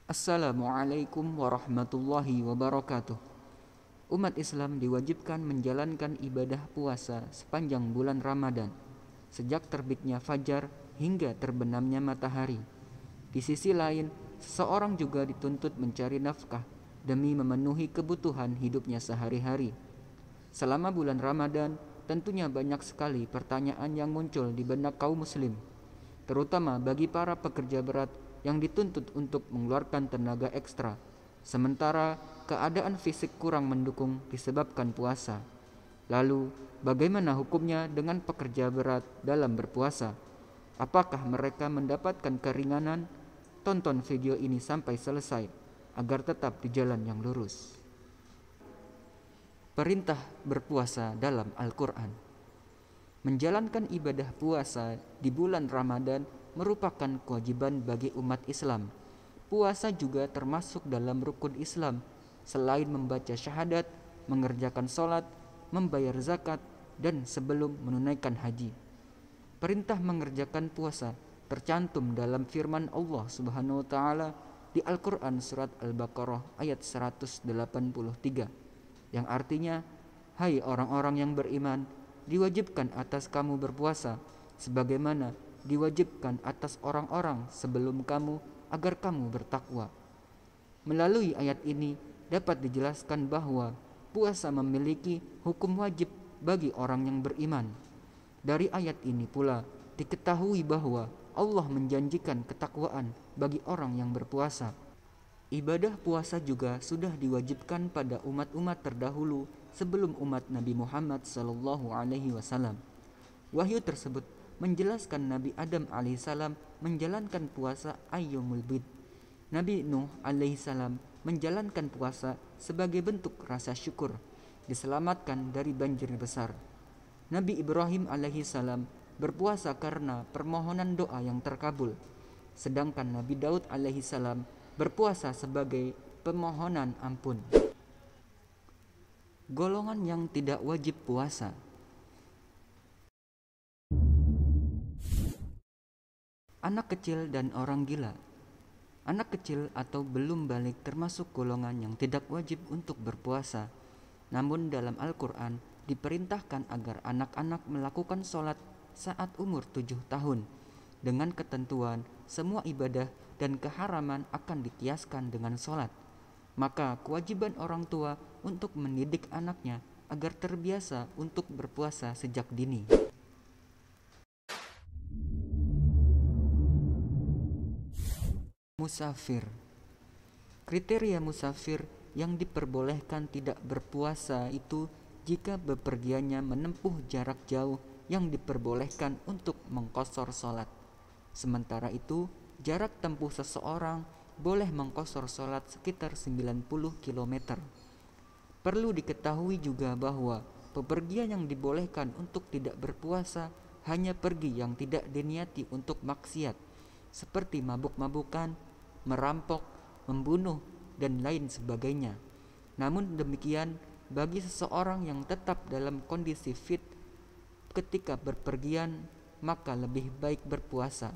Assalamualaikum warahmatullahi wabarakatuh. Umat Islam diwajibkan menjalankan ibadah puasa sepanjang bulan Ramadan, sejak terbitnya fajar hingga terbenamnya matahari. Di sisi lain, seseorang juga dituntut mencari nafkah demi memenuhi kebutuhan hidupnya sehari-hari. Selama bulan Ramadan, tentunya banyak sekali pertanyaan yang muncul di benak kaum muslim, terutama bagi para pekerja berat yang dituntut untuk mengeluarkan tenaga ekstra, sementara keadaan fisik kurang mendukung disebabkan puasa. Lalu, bagaimana hukumnya dengan pekerja berat dalam berpuasa? Apakah mereka mendapatkan keringanan? Tonton video ini sampai selesai agar tetap di jalan yang lurus. Perintah berpuasa dalam Al-Quran. Menjalankan ibadah puasa di bulan Ramadan merupakan kewajiban bagi umat Islam. Puasa juga termasuk dalam rukun Islam. Selain membaca syahadat, mengerjakan sholat, membayar zakat, dan sebelum menunaikan haji. Perintah mengerjakan puasa tercantum dalam firman Allah Subhanahu wa taala di Al-Qur'an surat Al-Baqarah ayat 183 yang artinya, "Hai orang-orang yang beriman, diwajibkan atas kamu berpuasa sebagaimana diwajibkan atas orang-orang sebelum kamu agar kamu bertakwa." Melalui ayat ini dapat dijelaskan bahwa puasa memiliki hukum wajib bagi orang yang beriman. Dari ayat ini pula diketahui bahwa Allah menjanjikan ketakwaan bagi orang yang berpuasa. Ibadah puasa juga sudah diwajibkan pada umat-umat terdahulu sebelum umat Nabi Muhammad SAW. Wahyu tersebut menjelaskan Nabi Adam alaihissalam menjalankan puasa Ayyamul Bid. Nabi Nuh alaihissalam menjalankan puasa sebagai bentuk rasa syukur, diselamatkan dari banjir besar. Nabi Ibrahim alaihissalam berpuasa karena permohonan doa yang terkabul, sedangkan Nabi Daud alaihissalam berpuasa sebagai pemohonan ampun. Golongan yang tidak wajib puasa. Anak kecil dan orang gila. Anak kecil atau belum balik termasuk golongan yang tidak wajib untuk berpuasa. Namun dalam Al-Quran diperintahkan agar anak-anak melakukan sholat saat umur 7 tahun. Dengan ketentuan semua ibadah dan keharaman akan dikiaskan dengan sholat. Maka kewajiban orang tua untuk mendidik anaknya agar terbiasa untuk berpuasa sejak dini. Musafir. Kriteria musafir yang diperbolehkan tidak berpuasa itu jika bepergiannya menempuh jarak jauh yang diperbolehkan untuk mengqashar sholat. Sementara itu, jarak tempuh seseorang boleh mengqashar sholat sekitar 90 km. Perlu diketahui juga bahwa bepergian yang dibolehkan untuk tidak berpuasa hanya pergi yang tidak diniati untuk maksiat, seperti mabuk-mabukan, merampok, membunuh, dan lain sebagainya. Namun demikian, bagi seseorang yang tetap dalam kondisi fit ketika berpergian, maka lebih baik berpuasa.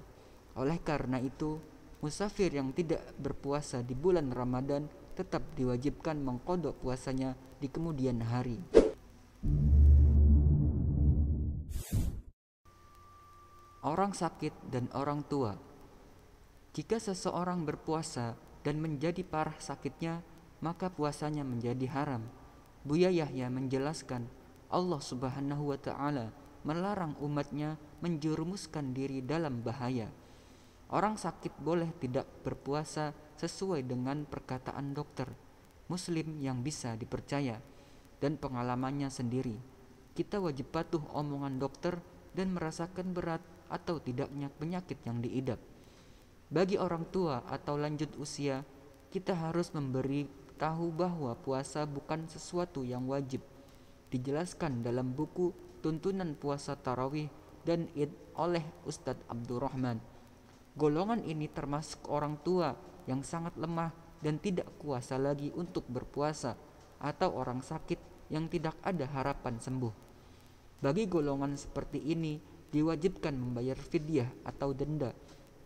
Oleh karena itu, musafir yang tidak berpuasa di bulan Ramadan tetap diwajibkan mengqadha puasanya di kemudian hari. Orang sakit dan orang tua. Jika seseorang berpuasa dan menjadi parah sakitnya, maka puasanya menjadi haram. Buya Yahya menjelaskan, Allah Subhanahu wa taala melarang umatnya menjerumuskan diri dalam bahaya. Orang sakit boleh tidak berpuasa sesuai dengan perkataan dokter, muslim yang bisa dipercaya, dan pengalamannya sendiri. Kita wajib patuh omongan dokter dan merasakan berat atau tidaknya penyakit yang diidap. Bagi orang tua atau lanjut usia, kita harus memberi tahu bahwa puasa bukan sesuatu yang wajib. Dijelaskan dalam buku Tuntunan Puasa Tarawih dan Id oleh Ustadz Abdurrahman. Golongan ini termasuk orang tua yang sangat lemah dan tidak kuasa lagi untuk berpuasa, atau orang sakit yang tidak ada harapan sembuh. Bagi golongan seperti ini diwajibkan membayar fidyah atau denda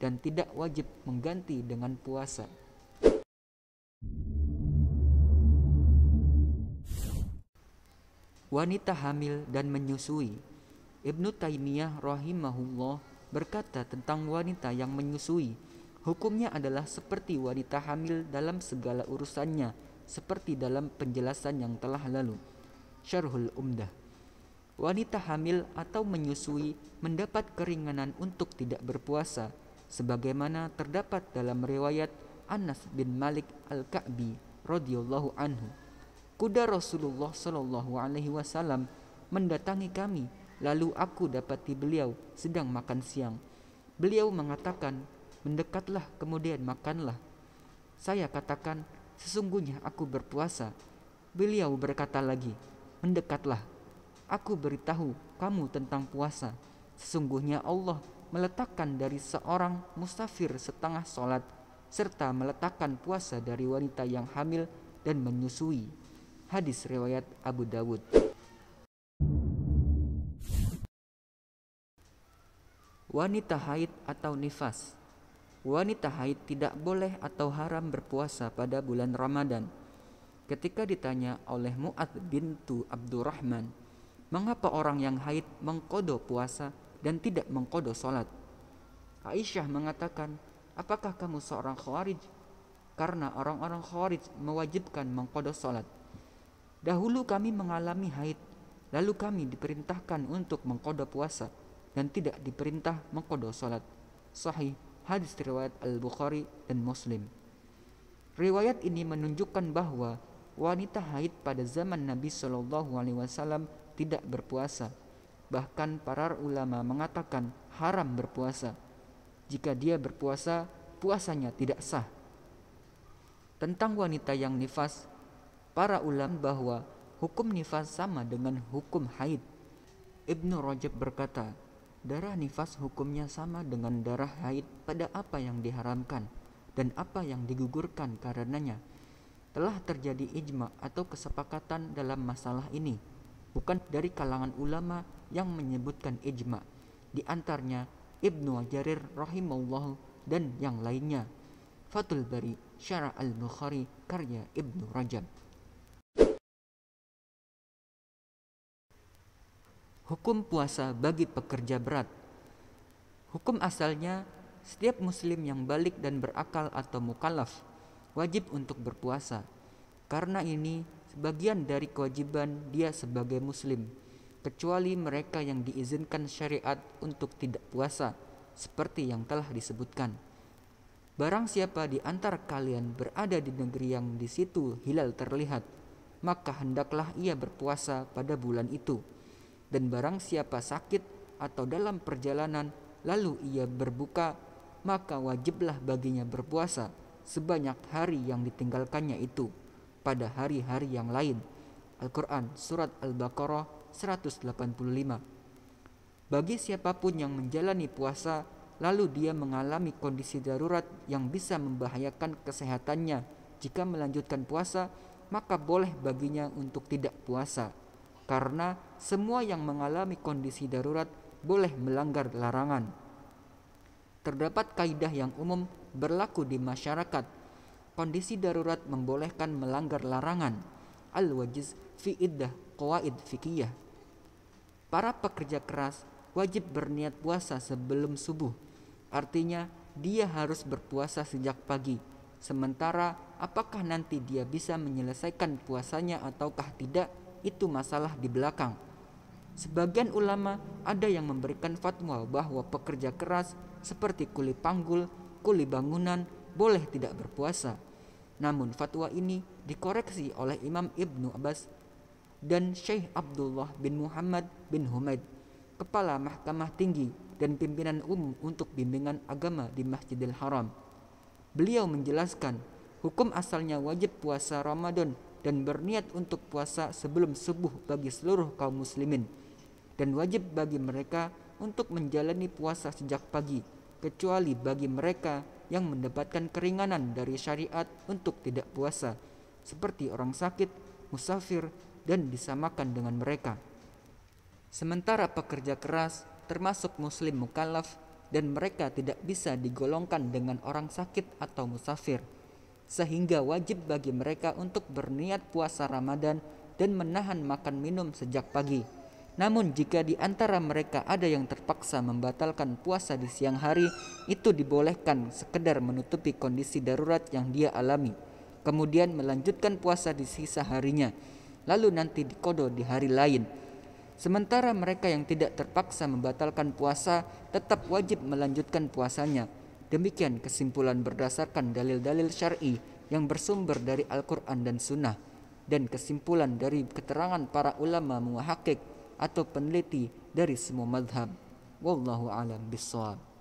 dan tidak wajib mengganti dengan puasa. Wanita hamil dan menyusui. Ibnu Taimiyah rahimahullah berkata tentang wanita yang menyusui, hukumnya adalah seperti wanita hamil dalam segala urusannya, seperti dalam penjelasan yang telah lalu. Syarhul Umdah. Wanita hamil atau menyusui mendapat keringanan untuk tidak berpuasa, sebagaimana terdapat dalam riwayat Anas bin Malik Al-Ka'bi radhiyallahu anhu. Kuda Rasulullah Shallallahu alaihi wasallam mendatangi kami, lalu aku dapati beliau sedang makan siang. Beliau mengatakan, "Mendekatlah, kemudian makanlah." Saya katakan, "Sesungguhnya aku berpuasa." Beliau berkata lagi, "Mendekatlah. Aku beritahu kamu tentang puasa. Sesungguhnya Allah meletakkan dari seorang musafir setengah sholat, serta meletakkan puasa dari wanita yang hamil dan menyusui." Hadis riwayat Abu Dawud. Wanita haid atau nifas. Wanita haid tidak boleh atau haram berpuasa pada bulan Ramadan. Ketika ditanya oleh Mu'ad bintu Abdurrahman, mengapa orang yang haid mengqadha puasa dan tidak mengqadha salat? Aisyah mengatakan, "Apakah kamu seorang khawarij?" Karena orang-orang khawarij mewajibkan mengqadha salat. Dahulu kami mengalami haid, lalu kami diperintahkan untuk mengqadha puasa dan tidak diperintah mengqadha salat. Sahih hadis riwayat Al-Bukhari dan Muslim. Riwayat ini menunjukkan bahwa wanita haid pada zaman Nabi Shallallahu alaihi wasallam tidak berpuasa. Bahkan para ulama mengatakan haram berpuasa. Jika dia berpuasa, puasanya tidak sah. Tentang wanita yang nifas, para ulama bahwa hukum nifas sama dengan hukum haid. Ibnu Rajab berkata, darah nifas hukumnya sama dengan darah haid pada apa yang diharamkan dan apa yang digugurkan karenanya. Telah terjadi ijma atau kesepakatan dalam masalah ini, bukan dari kalangan ulama yang menyebutkan ijma, di antaranya Ibnu Jarir rahimahullah dan yang lainnya. Fathul Bari Syarah Al-Bukhari karya Ibnu Rajab. Hukum puasa bagi pekerja berat. Hukum asalnya, setiap muslim yang balik dan berakal atau mukallaf wajib untuk berpuasa. Karena ini sebagian dari kewajiban dia sebagai muslim, kecuali mereka yang diizinkan syariat untuk tidak puasa, seperti yang telah disebutkan. Barang siapa di antara kalian berada di negeri yang di situ hilal terlihat, maka hendaklah ia berpuasa pada bulan itu. Dan barang siapa sakit atau dalam perjalanan lalu ia berbuka, maka wajiblah baginya berpuasa sebanyak hari yang ditinggalkannya itu pada hari-hari yang lain. Al-Quran Surat Al-Baqarah 185. Bagi siapapun yang menjalani puasa lalu dia mengalami kondisi darurat yang bisa membahayakan kesehatannya jika melanjutkan puasa, maka boleh baginya untuk tidak puasa. Karena semua yang mengalami kondisi darurat boleh melanggar larangan. Terdapat kaidah yang umum berlaku di masyarakat. Kondisi darurat membolehkan melanggar larangan. Al-wajiz fi iddah qawaid fikiyah. Para pekerja keras wajib berniat puasa sebelum subuh. Artinya dia harus berpuasa sejak pagi. Sementara apakah nanti dia bisa menyelesaikan puasanya ataukah tidak, itu masalah di belakang. Sebagian ulama ada yang memberikan fatwa bahwa pekerja keras seperti kuli panggul, kuli bangunan boleh tidak berpuasa. Namun fatwa ini dikoreksi oleh Imam Ibnu Abbas dan Syekh Abdullah bin Muhammad bin Humaid, Kepala Mahkamah Tinggi dan Pimpinan Umum untuk Bimbingan Agama di Masjidil Haram. Beliau menjelaskan, hukum asalnya wajib puasa Ramadan dan berniat untuk puasa sebelum subuh bagi seluruh kaum muslimin, dan wajib bagi mereka untuk menjalani puasa sejak pagi, kecuali bagi mereka yang mendapatkan keringanan dari syariat untuk tidak puasa, seperti orang sakit, musafir, dan disamakan dengan mereka. Sementara pekerja keras termasuk muslim mukallaf dan mereka tidak bisa digolongkan dengan orang sakit atau musafir, sehingga wajib bagi mereka untuk berniat puasa Ramadan dan menahan makan minum sejak pagi. Namun jika di antara mereka ada yang terpaksa membatalkan puasa di siang hari, itu dibolehkan sekedar menutupi kondisi darurat yang dia alami, kemudian melanjutkan puasa di sisa harinya, lalu nanti diqada di hari lain. Sementara mereka yang tidak terpaksa membatalkan puasa tetap wajib melanjutkan puasanya. Demikian kesimpulan berdasarkan dalil-dalil syar'i yang bersumber dari Al-Quran dan Sunnah, dan kesimpulan dari keterangan para ulama muhaqqiq atau peneliti dari semua madhab. Wallahu a'lam bishawab.